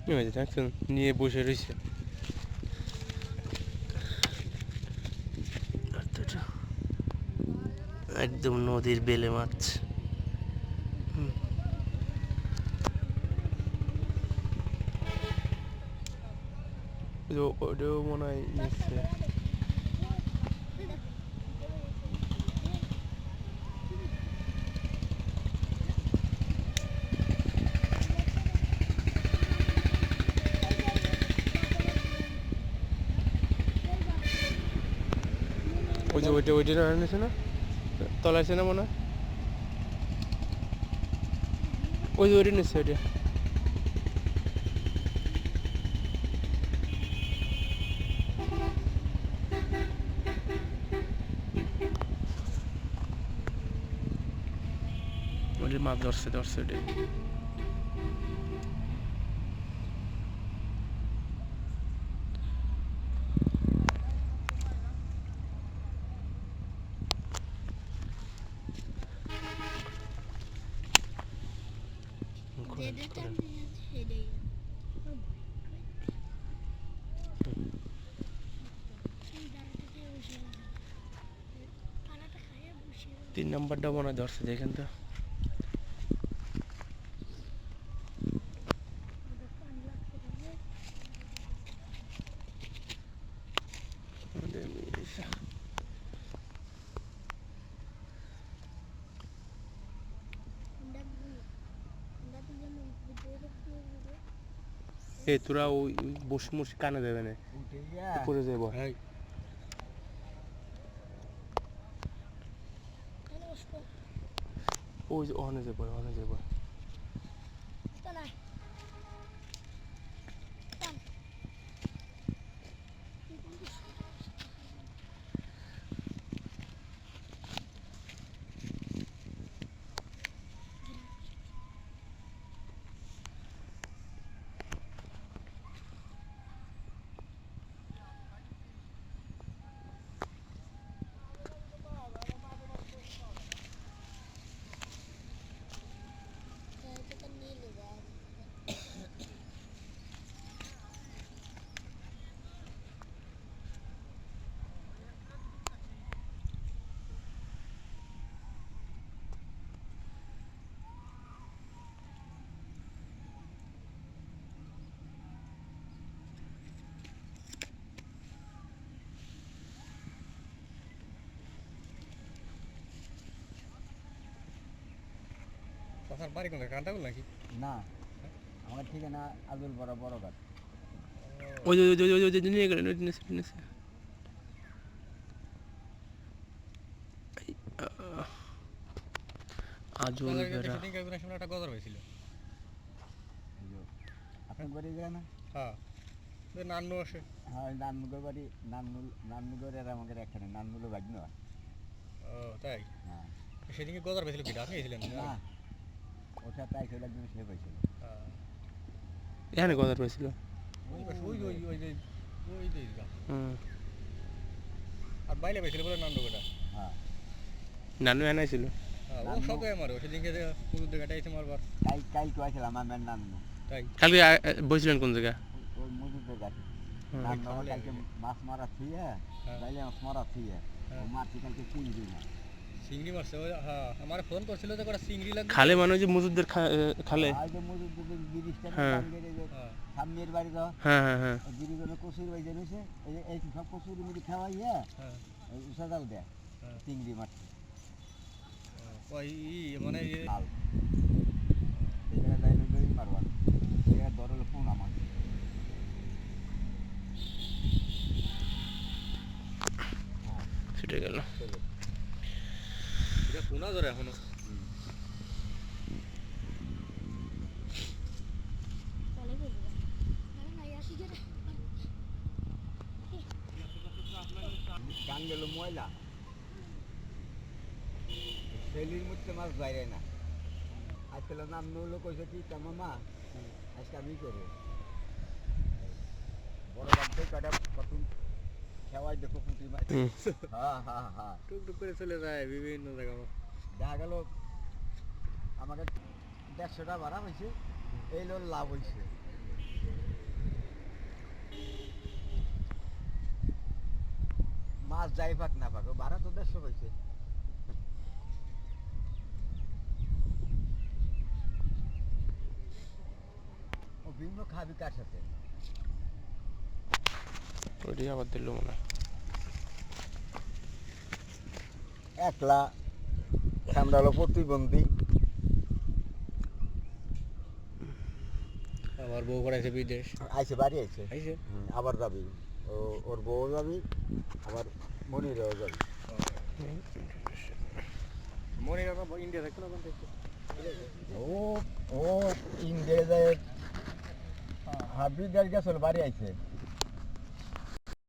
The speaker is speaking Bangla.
ওই যে দেখছেন নিয়ে বসে রয়েছে। একদম নদীর বেলে মাছ। ওটাও মনে হয় নিচ্ছে। ওই যে ওইটা নিচ্ছে না, তলাইছে না মনে হয়। ওই যে ওইটা নিচ্ছে ওইটা। ওইটা মাছ ধরছে ওইটা। তিন নম্বরটা মনে হয় ধরছে, দেখেন তো। এই তোরা ওই বসে বসে কানে দেবে না, উপরে যাবো। ওই যে ওখানে যাবো, ওখানে যাবো। বাড়ি কোনটা কান্টাগুল নাকি? না, আমার ঠিকানা আজল বড় বড়ঘাট। ওই যে ওই যে নিয়ে গেলেন, ওই নিচে। আজল বেড়া। একটা গজর হয়েছিল। আপনার বাড়ি যায় না? হ্যাঁ, নান্নু আসে। হ্যাঁ, নান্নুগর বাড়ি। নান্নুগরের আমাদের এখানে নান্নুলো ভাগ্ন। ও তাই? হ্যাঁ। সেদিনকে গজর হয়েছিল কি? আপনি গেছিলেন না, ওর সাথে আইসিল একজন সে হয়েছিল। এখানে কথা পেয়েছিল। আর বাইরে পেয়েছিল বলে নান্নুগোটা। হ্যাঁ, নানু এনে ছিল। ও সব আমারও সেদিনকে পুকুর দিকে আইছে মারবার। কাল তো আইছিলাম আমার নান্নু। তাই? কালকে বসছিলেন কোন জায়গা? ওই মজুদের কাছে। নান্নু কালকে মাছ মারা থুইয়া, বাইলে মাছ মারা থুইয়া। ও মারছি কালকে চিংড়ি মাছ। চিংড়ি মারছে? হ্যাঁ, আমার ফোন করছিল যে কটা চিংড়ি লাগবে। খালে মানে যে মজুদদের খালে। আর যে মজুদের ব্রিজটা সামনের বাড়ি দাও। হ্যাঁ হ্যাঁ হ্যাঁ। ব্রিজে কচুর বাইজে রয়েছে, এই সব কচুর মুড়ি খাওয়াইয়া উষা জাল দেয় চিংড়ি মারছে। মানে লাল এই জায়গায় যাইলে মারবার ধর হলো পোনা মাছ। ছুটে গেল। এটা পোনা ধরে এখনো। গান গেল ময়লা, সেলির মধ্যে মাছ বাইরে না। আজকাল নাম নইলো কইছে কি মামা আজকে আমি করবো বড় বাড়তে কটা কত খেওয়াই দেখো পুঁটি মাছ। হ্যাঁ হ্যাঁ হ্যাঁ, টুকটুক করে চলে যায় বিভিন্ন জায়গা। দেখা গেল আমাকে 150 টাকা ভাড়া হয়েছে, এই লোক লাভ হয়েছে। মাছ যাই পাক না পাক, ও ভাড়া তো 150 হয়েছে। ও ভিন্ন খাবি কার সাথে? ওইটাই আবার দিল মনে হয়। একলা আমরা হলো প্রতিবন্ধী। আমার বউ করাইছে বিদেশ, আইসে বাড়ি আইসে, আইছে আবার যাবি। ওর বউ যাবি, আবার মনিরাও যাবি। মনে রাখো ইন্ডিয়া থাকতো না ওখান থেকে। ও ও ইন্ডিয়া যায় হাবি গেছিল, বাড়ি আইছে।